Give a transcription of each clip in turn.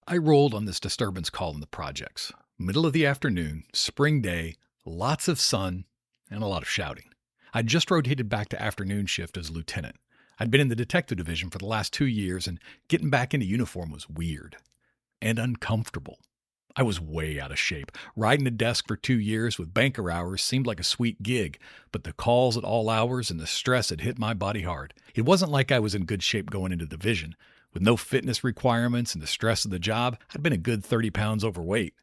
I rolled on this disturbance call in the projects. Middle of the afternoon, spring day, lots of sun, and a lot of shouting. I'd just rotated back to afternoon shift as lieutenant. I'd been in the detective division for the last 2 years, and getting back into uniform was weird and uncomfortable. I was way out of shape. Riding a desk for 2 years with banker hours seemed like a sweet gig, but the calls at all hours and the stress had hit my body hard. It wasn't like I was in good shape going into the division. With no fitness requirements and the stress of the job, I'd been a good 30 pounds overweight.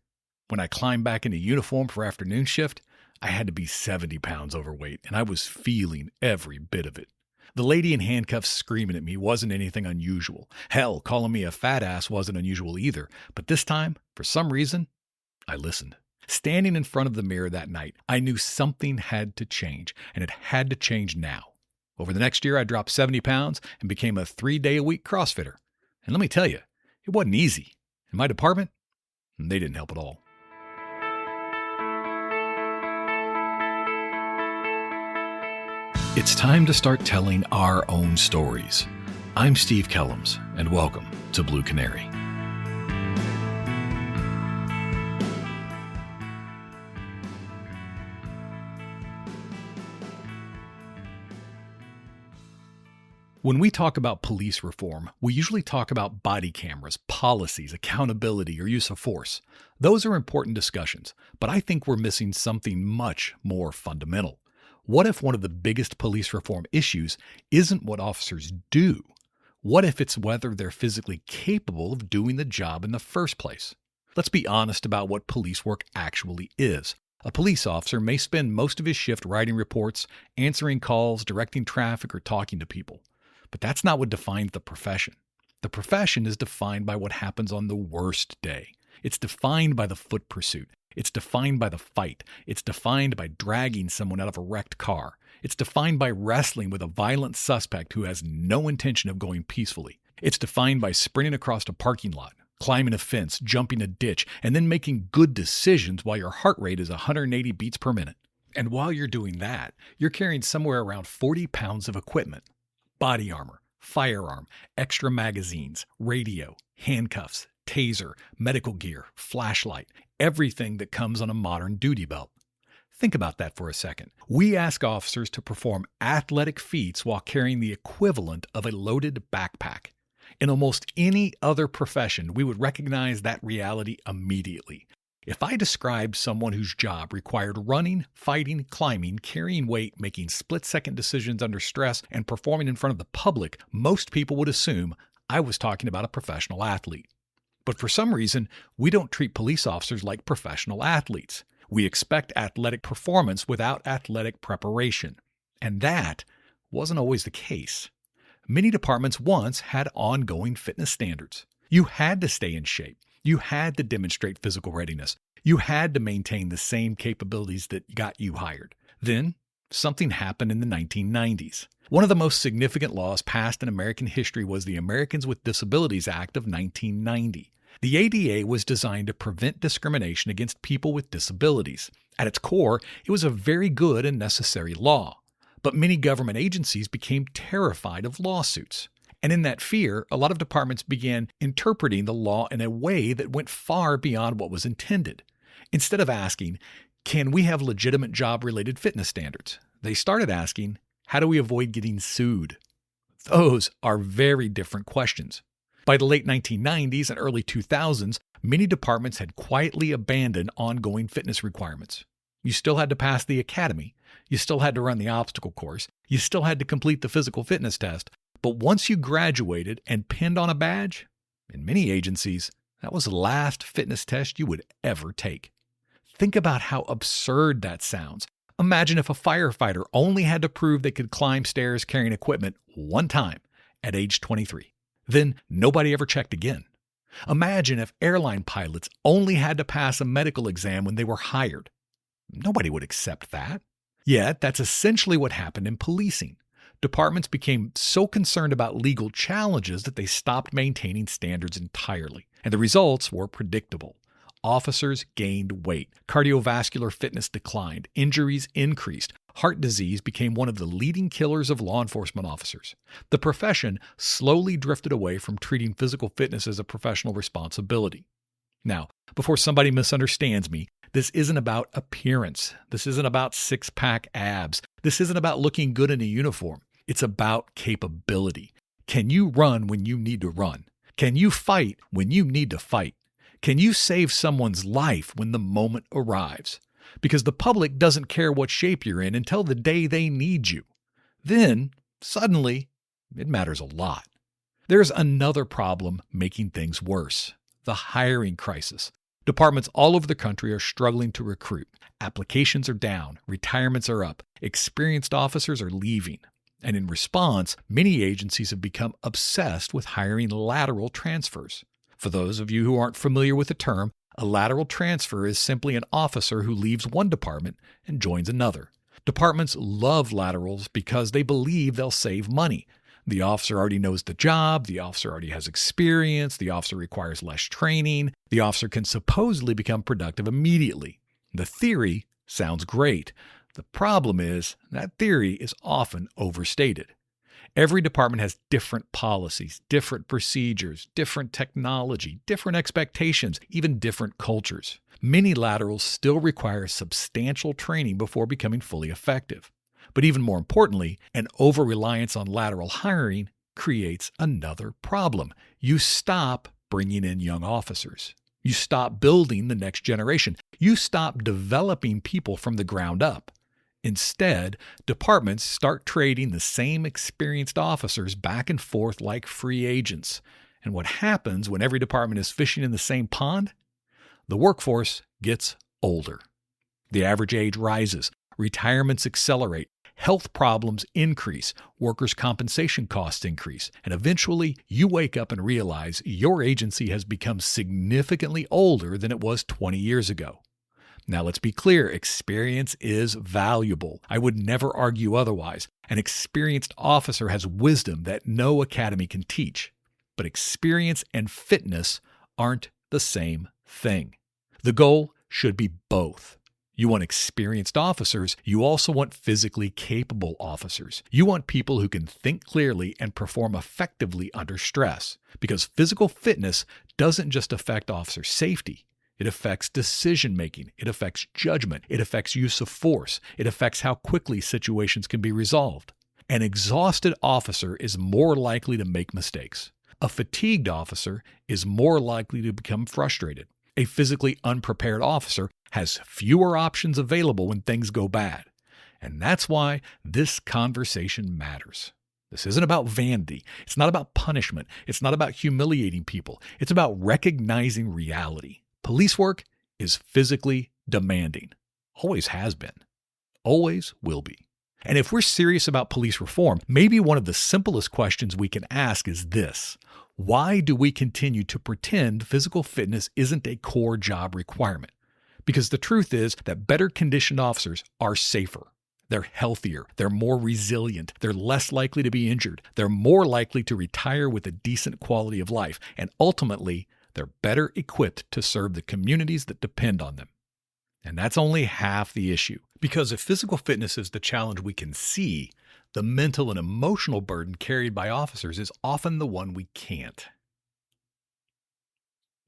When I climbed back into uniform for afternoon shift, I had to be 70 pounds overweight, and I was feeling every bit of it. The lady in handcuffs screaming at me wasn't anything unusual. Hell, calling me a fat ass wasn't unusual either. But this time, for some reason, I listened. Standing in front of the mirror that night, I knew something had to change, and it had to change now. Over the next year, I dropped 70 pounds and became a 3-day-a-week CrossFitter. And let me tell you, it wasn't easy. In my department, they didn't help at all. It's time to start telling our own stories. I'm Steve Kellums, and welcome to Blue Canary. When we talk about police reform, we usually talk about body cameras, policies, accountability, or use of force. Those are important discussions, but I think we're missing something much more fundamental. What if one of the biggest police reform issues isn't what officers do? What if it's whether they're physically capable of doing the job in the first place? Let's be honest about what police work actually is. A police officer may spend most of his shift writing reports, answering calls, directing traffic, or talking to people. But that's not what defines the profession. The profession is defined by what happens on the worst day. It's defined by the foot pursuit. It's defined by the fight. It's defined by dragging someone out of a wrecked car. It's defined by wrestling with a violent suspect who has no intention of going peacefully. It's defined by sprinting across a parking lot, climbing a fence, jumping a ditch, and then making good decisions while your heart rate is 180 beats per minute. And while you're doing that, you're carrying somewhere around 40 pounds of equipment. Body armor, firearm, extra magazines, radio, handcuffs, taser, medical gear, flashlight, everything that comes on a modern duty belt. Think about that for a second. We ask officers to perform athletic feats while carrying the equivalent of a loaded backpack. In almost any other profession, we would recognize that reality immediately. If I described someone whose job required running, fighting, climbing, carrying weight, making split-second decisions under stress, and performing in front of the public, most people would assume I was talking about a professional athlete. But for some reason, we don't treat police officers like professional athletes. We expect athletic performance without athletic preparation. And that wasn't always the case. Many departments once had ongoing fitness standards. You had to stay in shape. You had to demonstrate physical readiness. You had to maintain the same capabilities that got you hired. Then, something happened in the 1990s. One of the most significant laws passed in American history was the Americans with Disabilities Act of 1990. The ADA was designed to prevent discrimination against people with disabilities. At its core, it was a very good and necessary law. But many government agencies became terrified of lawsuits. And in that fear, a lot of departments began interpreting the law in a way that went far beyond what was intended. Instead of asking, can we have legitimate job-related fitness standards? They started asking, how do we avoid getting sued? Those are very different questions. By the late 1990s and early 2000s, many departments had quietly abandoned ongoing fitness requirements. You still had to pass the academy. You still had to run the obstacle course. You still had to complete the physical fitness test. But once you graduated and pinned on a badge, in many agencies, that was the last fitness test you would ever take. Think about how absurd that sounds. Imagine if a firefighter only had to prove they could climb stairs carrying equipment one time at age 23. Then nobody ever checked again. Imagine if airline pilots only had to pass a medical exam when they were hired. Nobody would accept that. Yet, that's essentially what happened in policing. Departments became so concerned about legal challenges that they stopped maintaining standards entirely. And the results were predictable. Officers gained weight. Cardiovascular fitness declined. Injuries increased. heart disease became one of the leading killers of law enforcement officers. The profession slowly drifted away from treating physical fitness as a professional responsibility. Now, before somebody misunderstands me, this isn't about appearance. This isn't about six-pack abs. This isn't about looking good in a uniform. It's about capability. Can you run when you need to run? Can you fight when you need to fight? Can you save someone's life when the moment arrives? Because the public doesn't care what shape you're in until the day they need you. Then, suddenly, it matters a lot. There's another problem making things worse: the hiring crisis. Departments all over the country are struggling to recruit. Applications are down, retirements are up, experienced officers are leaving. And in response, many agencies have become obsessed with hiring lateral transfers. For those of you who aren't familiar with the term, a lateral transfer is simply an officer who leaves one department and joins another. Departments love laterals because they believe they'll save money. The officer already knows the job, the officer already has experience, the officer requires less training, the officer can supposedly become productive immediately. The theory sounds great. The problem is that theory is often overstated. Every department has different policies, different procedures, different technology, different expectations, even different cultures. Many laterals still require substantial training before becoming fully effective. But even more importantly, an over-reliance on lateral hiring creates another problem. You stop bringing in young officers. You stop building the next generation. You stop developing people from the ground up. Instead, departments start trading the same experienced officers back and forth like free agents. And what happens when every department is fishing in the same pond? The workforce gets older. The average age rises. Retirements accelerate. Health problems increase. Workers' compensation costs increase. And eventually, you wake up and realize your agency has become significantly older than it was 20 years ago. Now, let's be clear, experience is valuable. I would never argue otherwise. An experienced officer has wisdom that no academy can teach. But experience and fitness aren't the same thing. The goal should be both. You want experienced officers. You also want physically capable officers. You want people who can think clearly and perform effectively under stress. Because physical fitness doesn't just affect officer safety. It affects decision-making. It affects judgment. It affects use of force. It affects how quickly situations can be resolved. An exhausted officer is more likely to make mistakes. A fatigued officer is more likely to become frustrated. A physically unprepared officer has fewer options available when things go bad. And that's why this conversation matters. This isn't about vanity. It's not about punishment. It's not about humiliating people. It's about recognizing reality. Police work is physically demanding. Always has been. Always will be. And if we're serious about police reform, maybe one of the simplest questions we can ask is this: why do we continue to pretend physical fitness isn't a core job requirement? Because the truth is that better conditioned officers are safer. They're healthier. They're more resilient. They're less likely to be injured. They're more likely to retire with a decent quality of life. And ultimately, they're better equipped to serve the communities that depend on them. And that's only half the issue. Because if physical fitness is the challenge we can see, the mental and emotional burden carried by officers is often the one we can't.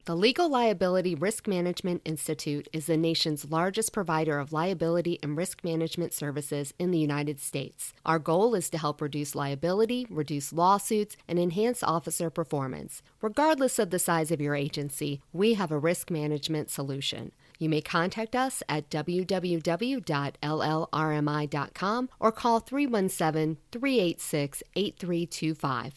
The Legal Liability Risk Management Institute is the nation's largest provider of liability and risk management services in the United States. Our goal is to help reduce liability, reduce lawsuits, and enhance officer performance. Regardless of the size of your agency, we have a risk management solution. You may contact us at www.llrmi.com or call 317-386-8325.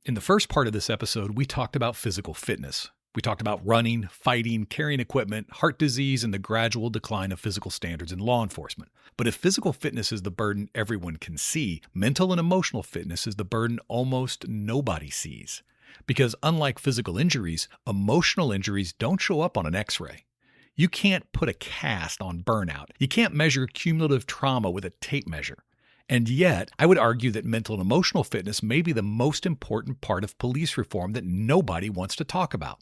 In the first part of this episode, we talked about physical fitness. We talked about running, fighting, carrying equipment, heart disease, and the gradual decline of physical standards in law enforcement. But if physical fitness is the burden everyone can see, mental and emotional fitness is the burden almost nobody sees. Because unlike physical injuries, emotional injuries don't show up on an X-ray. You can't put a cast on burnout. You can't measure cumulative trauma with a tape measure. And yet, I would argue that mental and emotional fitness may be the most important part of police reform that nobody wants to talk about.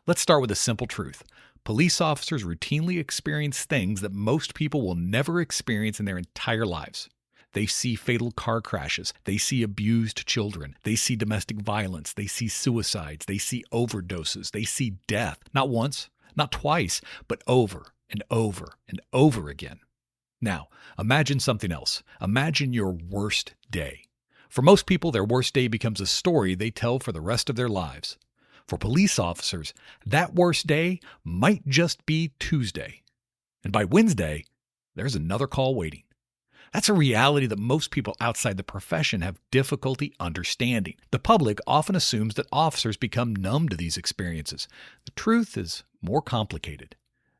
Let's start with a simple truth. police officers routinely experience things that most people will never experience in their entire lives. They see fatal car crashes. They see abused children. They see domestic violence. They see suicides. They see overdoses. They see death. Not once, not twice, but over and over and over again. Now, imagine something else. Imagine your worst day. For most people, their worst day becomes a story they tell for the rest of their lives. For police officers, that worst day might just be Tuesday. And by Wednesday, there's another call waiting. That's a reality that most people outside the profession have difficulty understanding. The public often assumes that officers become numb to these experiences. The truth is more complicated.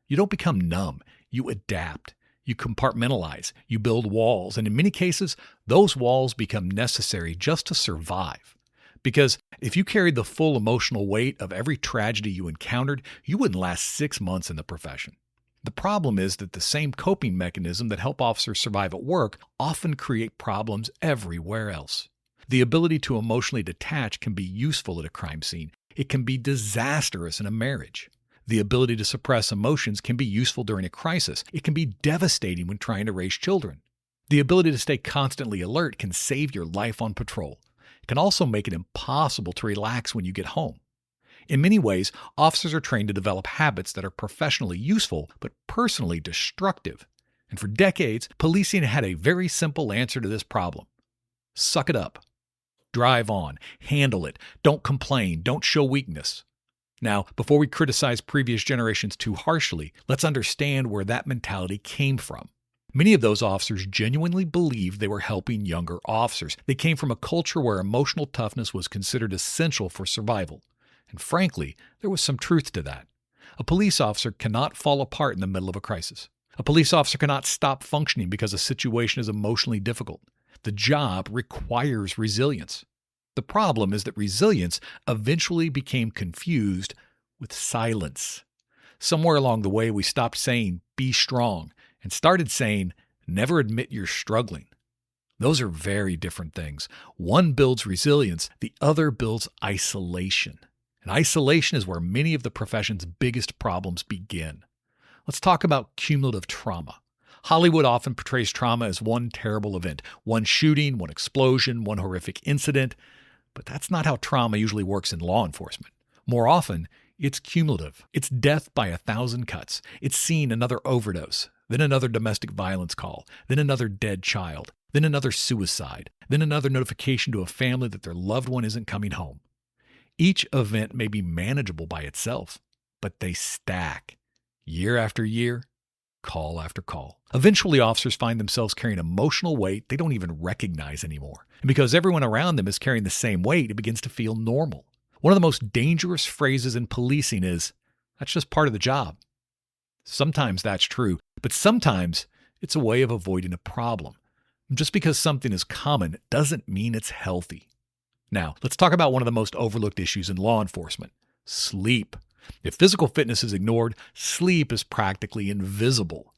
You don't become numb. You adapt. You compartmentalize. You build walls. And in many cases, those walls become necessary just to survive. Because if you carried the full emotional weight of every tragedy you encountered, you wouldn't last 6 months in the profession. The problem is that the same coping mechanism that help officers survive at work often create problems everywhere else. The ability to emotionally detach can be useful at a crime scene. It can be disastrous in a marriage. The ability to suppress emotions can be useful during a crisis. It can be devastating when trying to raise children. The ability to stay constantly alert can save your life on patrol. It can also make it impossible to relax when you get home. In many ways, officers are trained to develop habits that are professionally useful but personally destructive. And for decades, policing had a very simple answer to this problem. Suck it up. Drive on. Handle it. Don't complain. Don't show weakness. Now, before we criticize previous generations too harshly, let's understand where that mentality came from. Many of those officers genuinely believed they were helping younger officers. They came from a culture where emotional toughness was considered essential for survival. And frankly, there was some truth to that. A police officer cannot fall apart in the middle of a crisis. A police officer cannot stop functioning because a situation is emotionally difficult. The job requires resilience. The problem is that resilience eventually became confused with silence. Somewhere along the way, we stopped saying, "Be strong," and started saying, "Never admit you're struggling." Those are very different things. One builds resilience, the other builds isolation. And isolation is where many of the profession's biggest problems begin. Let's talk about cumulative trauma. Hollywood often portrays trauma as one terrible event, one shooting, one explosion, one horrific incident. But that's not how trauma usually works in law enforcement. More often, it's cumulative. It's death by 1,000 cuts. It's seeing another overdose, then another domestic violence call, then another dead child, then another suicide, then another notification to a family that their loved one isn't coming home. Each event may be manageable by itself, but they stack. Year after year, call after call. Eventually, officers find themselves carrying emotional weight they don't even recognize anymore. And because everyone around them is carrying the same weight, it begins to feel normal. One of the most dangerous phrases in policing is, "That's just part of the job." Sometimes that's true, but sometimes it's a way of avoiding a problem. Just because something is common doesn't mean it's healthy. Now, let's talk about one of the most overlooked issues in law enforcement: sleep. If physical fitness is ignored, sleep is practically invisible.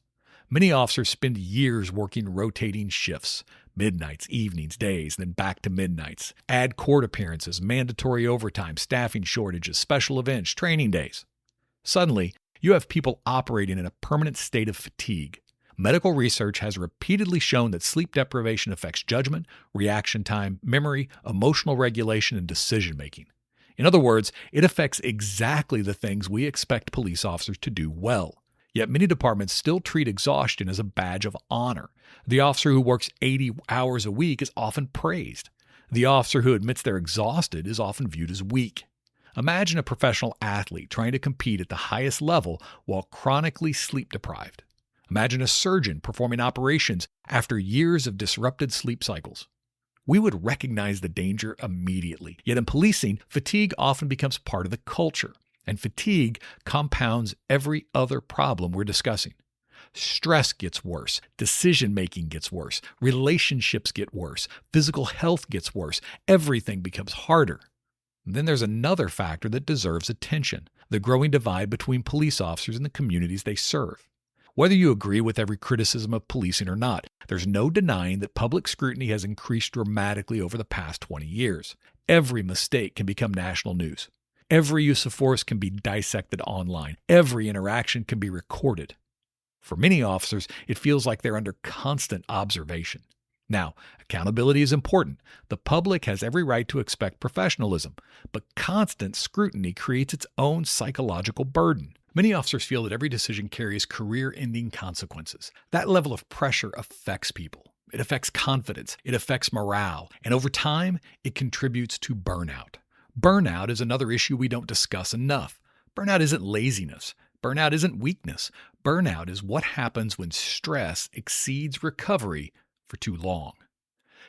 Many officers spend years working rotating shifts, midnights, evenings, days, then back to midnights. Add court appearances, mandatory overtime, staffing shortages, special events, training days. Suddenly, you have people operating in a permanent state of fatigue. Medical research has repeatedly shown that sleep deprivation affects judgment, reaction time, memory, emotional regulation, and decision-making. In other words, it affects exactly the things we expect police officers to do well. Yet many departments still treat exhaustion as a badge of honor. The officer who works 80 hours a week is often praised. The officer who admits they're exhausted is often viewed as weak. Imagine a professional athlete trying to compete at the highest level while chronically sleep-deprived. Imagine a surgeon performing operations after years of disrupted sleep cycles. We would recognize the danger immediately. Yet in policing, fatigue often becomes part of the culture, and fatigue compounds every other problem we're discussing. Stress gets worse, decision-making gets worse, relationships get worse, physical health gets worse, everything becomes harder. And then there's another factor that deserves attention: the growing divide between police officers and the communities they serve. Whether you agree with every criticism of policing or not, there's no denying that public scrutiny has increased dramatically over the past 20 years. Every mistake can become national news. Every use of force can be dissected online. Every interaction can be recorded. For many officers, it feels like they're under constant observation. Now, accountability is important. The public has every right to expect professionalism, but constant scrutiny creates its own psychological burden. Many officers feel that every decision carries career-ending consequences. That level of pressure affects people. It affects confidence. It affects morale. And over time, it contributes to burnout. Burnout is another issue we don't discuss enough. Burnout isn't laziness. Burnout isn't weakness. Burnout is what happens when stress exceeds recovery for too long.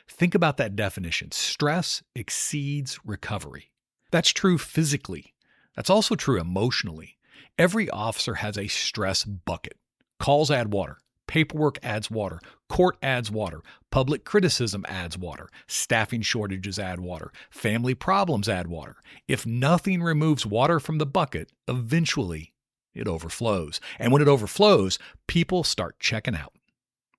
Think about that definition. Stress exceeds recovery. That's true physically. That's also true emotionally. Every officer has a stress bucket. Calls add water. Paperwork adds water. Court adds water. Public criticism adds water. Staffing shortages add water. Family problems add water. If nothing removes water from the bucket, eventually it overflows. And when it overflows, people start checking out.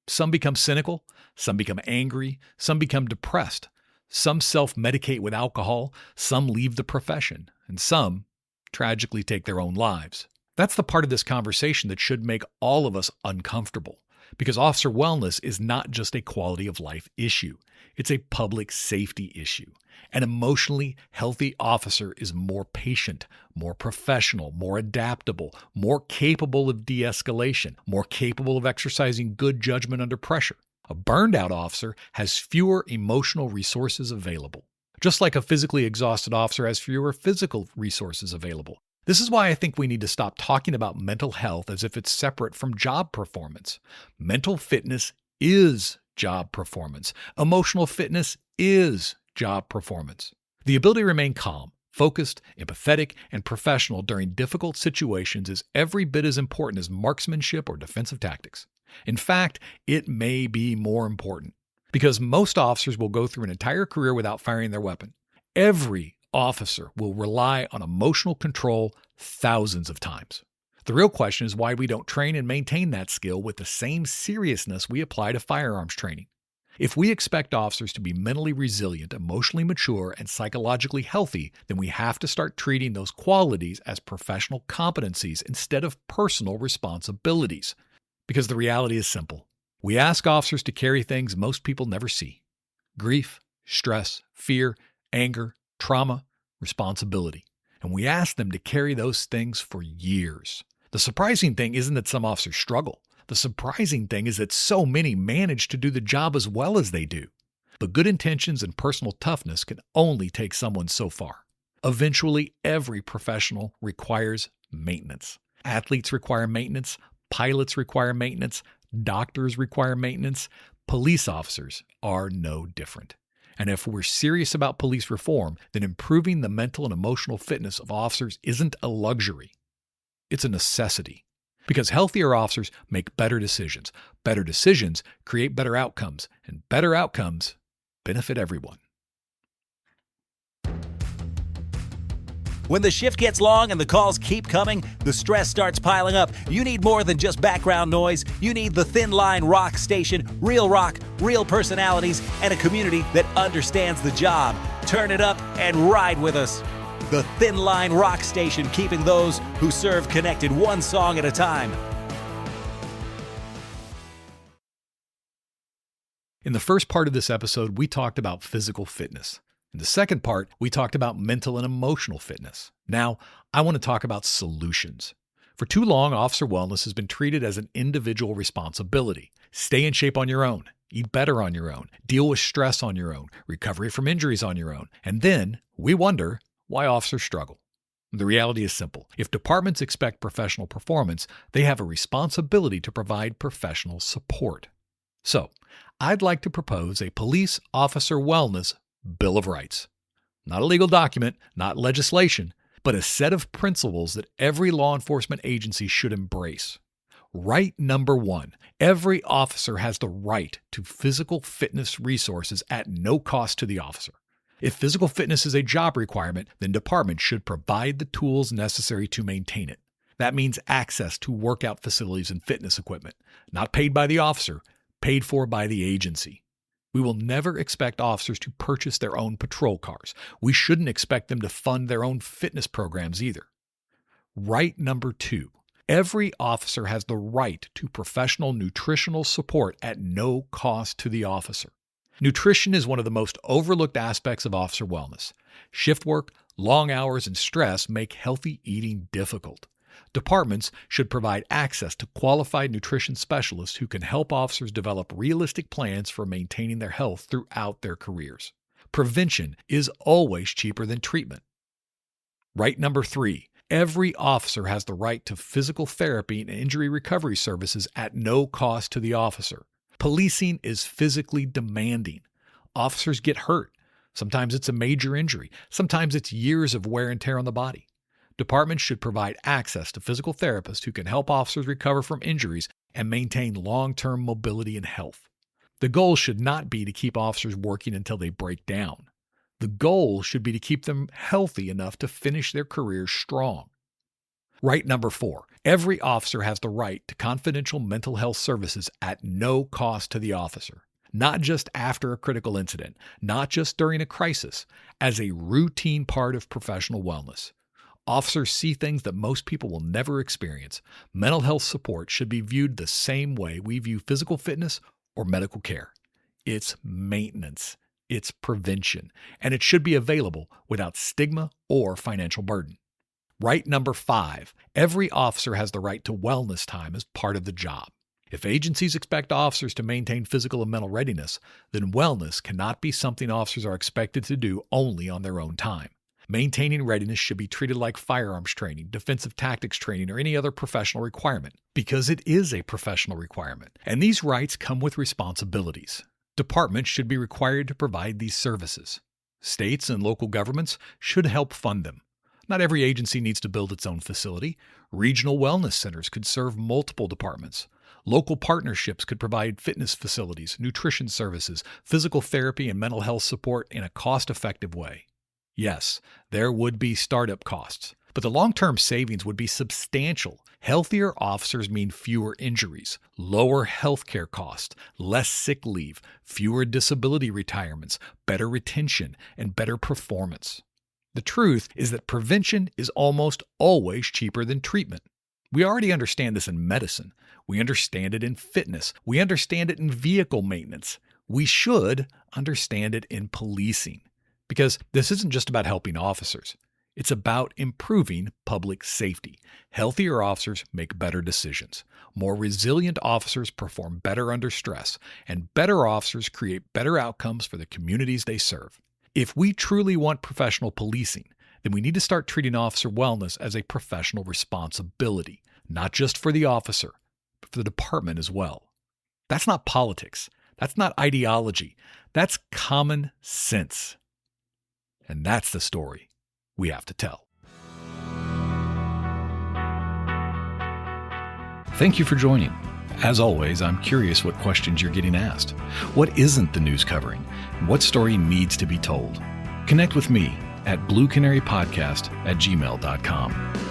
Some become cynical. Some become angry. Some become depressed. Some self-medicate with alcohol. Some leave the profession. And some tragically take their own lives. That's the part of this conversation that should make all of us uncomfortable, because officer wellness is not just a quality of life issue. It's a public safety issue. An emotionally healthy officer is more patient, more professional, more adaptable, more capable of de-escalation, more capable of exercising good judgment under pressure. A burned out officer has fewer emotional resources available, just like a physically exhausted officer has fewer physical resources available. This is why I think we need to stop talking about mental health as if it's separate from job performance. Mental fitness is job performance. Emotional fitness is job performance. The ability to remain calm, focused, empathetic, and professional during difficult situations is every bit as important as marksmanship or defensive tactics. In fact, it may be more important, because most officers will go through an entire career without firing their weapon. Every officer will rely on emotional control thousands of times. The real question is why we don't train and maintain that skill with the same seriousness we apply to firearms training. If we expect officers to be mentally resilient, emotionally mature, and psychologically healthy, then we have to start treating those qualities as professional competencies instead of personal responsibilities. Because the reality is simple. We ask officers to carry things most people never see: grief, stress, fear, anger, trauma, responsibility. And we ask them to carry those things for years. The surprising thing isn't that some officers struggle. The surprising thing is that so many manage to do the job as well as they do. But good intentions and personal toughness can only take someone so far. Eventually, every professional requires maintenance. Athletes require maintenance. Pilots require maintenance. Doctors require maintenance. Police officers are no different. And if we're serious about police reform, then improving the mental and emotional fitness of officers isn't a luxury. It's a necessity. Because healthier officers make better decisions. Better decisions create better outcomes. And better outcomes benefit everyone. When the shift gets long and the calls keep coming, the stress starts piling up. You need more than just background noise. You need the Thin Line Rock Station, real rock, real personalities, and a community that understands the job. Turn it up and ride with us. The Thin Line Rock Station, keeping those who serve connected one song at a time. In the first part of this episode, we talked about physical fitness. In the second part, we talked about mental and emotional fitness. Now, I want to talk about solutions. For too long, officer wellness has been treated as an individual responsibility. Stay in shape on your own. Eat better on your own. Deal with stress on your own. Recovery from injuries on your own. And then we wonder why officers struggle. The reality is simple. If departments expect professional performance, they have a responsibility to provide professional support. So, I'd like to propose a police officer wellness Bill of Rights. Not a legal document, not legislation, but a set of principles that every law enforcement agency should embrace. Right number 1, every officer has the right to physical fitness resources at no cost to the officer. If physical fitness is a job requirement, then departments should provide the tools necessary to maintain it. That means access to workout facilities and fitness equipment, not paid by the officer, paid for by the agency. We will never expect officers to purchase their own patrol cars. We shouldn't expect them to fund their own fitness programs either. Right number 2. Every officer has the right to professional nutritional support at no cost to the officer. Nutrition is one of the most overlooked aspects of officer wellness. Shift work, long hours, and stress make healthy eating difficult. Departments should provide access to qualified nutrition specialists who can help officers develop realistic plans for maintaining their health throughout their careers. Prevention is always cheaper than treatment. Right number 3. Every officer has the right to physical therapy and injury recovery services at no cost to the officer. Policing is physically demanding. Officers get hurt. Sometimes it's a major injury. Sometimes it's years of wear and tear on the body. Departments should provide access to physical therapists who can help officers recover from injuries and maintain long-term mobility and health. The goal should not be to keep officers working until they break down. The goal should be to keep them healthy enough to finish their careers strong. Right number 4. Every officer has the right to confidential mental health services at no cost to the officer. Not just after a critical incident, not just during a crisis, as a routine part of professional wellness. Officers see things that most people will never experience. Mental health support should be viewed the same way we view physical fitness or medical care. It's maintenance. It's prevention, and it should be available without stigma or financial burden. Right number 5. Every officer has the right to wellness time as part of the job. If agencies expect officers to maintain physical and mental readiness, then wellness cannot be something officers are expected to do only on their own time. Maintaining readiness should be treated like firearms training, defensive tactics training, or any other professional requirement, because it is a professional requirement, and these rights come with responsibilities. Departments should be required to provide these services. States and local governments should help fund them. Not every agency needs to build its own facility. Regional wellness centers could serve multiple departments. Local partnerships could provide fitness facilities, nutrition services, physical therapy, and mental health support in a cost-effective way. Yes, there would be startup costs, but the long-term savings would be substantial. Healthier officers mean fewer injuries, lower healthcare costs, less sick leave, fewer disability retirements, better retention, and better performance. The truth is that prevention is almost always cheaper than treatment. We already understand this in medicine. We understand it in fitness. We understand it in vehicle maintenance. We should understand it in policing. Because this isn't just about helping officers. It's about improving public safety. Healthier officers make better decisions. More resilient officers perform better under stress. And better officers create better outcomes for the communities they serve. If we truly want professional policing, then we need to start treating officer wellness as a professional responsibility, not just for the officer, but for the department as well. That's not politics. That's not ideology. That's common sense. And that's the story we have to tell. Thank you for joining. As always, I'm curious what questions you're getting asked. What isn't the news covering? What story needs to be told? Connect with me at bluecanarypodcast@gmail.com.